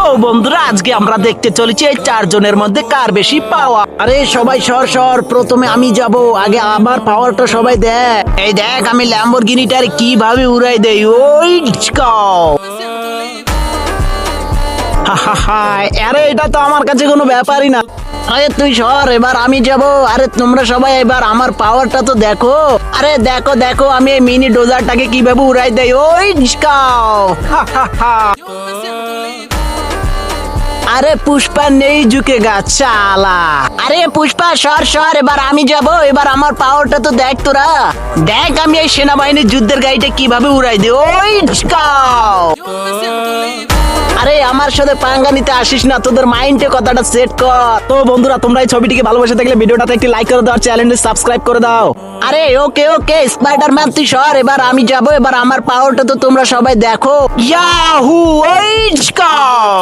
তো বন্ধুরা আজকে আমরা দেখতে চলেছি এই চারজনের মধ্যে কার বেশি পাওয়ার। আরে সবাই সর সর, প্রথমে আমি যাব, আগে আমার পাওয়ারটা সবাই দেখ। এই দেখ আমি ল্যাম্বরগিনিটার কিভাবে উড়াই দেই। ওই ঝিচকাও। আরে এটা তো আমার কাছে কোনো ব্যাপারই না। আরে তুই সর, এবার আমি যাব। আরে তোমরা সবাই এবার আমার পাওয়ারটা তো দেখো। আরে দেখো দেখো আমি এই মিনি ডোজারটাকে কিভাবে উড়াই দেই। ওই ঢিসকাও। আরে পুষ্পা নেই ঝুঁকেগা চালা। আরে পুষ্পা সর সর, এবার আমি যাব, এবার আমার পাওয়ারটা তো দেখ তোরা। দেখ আমি এই সেনাবাহিনীর যুদ্ধের গাড়িটা কিভাবে উড়াই দিই। ওই ঢিসকাও। আরে আমার সাথে পাঙ্গা নিতে আসিস না, তোদের মাইন্ডে কথাটা সেট কর। তো বন্ধুরা তোমরা এই ছবিটিকে ভালোবাসে থাকলে ভিডিওটাতে একটি লাইক করে দাও, চ্যানেলটি সাবস্ক্রাইব করে দাও। আরে ওকে ওকে স্পাইডারম্যান তুই সর, এবার আমি যাব, এবার আমার পাওয়ারটা তো তোমরা সবাই দেখো। ইয়াহু ওই ঝিচকাও।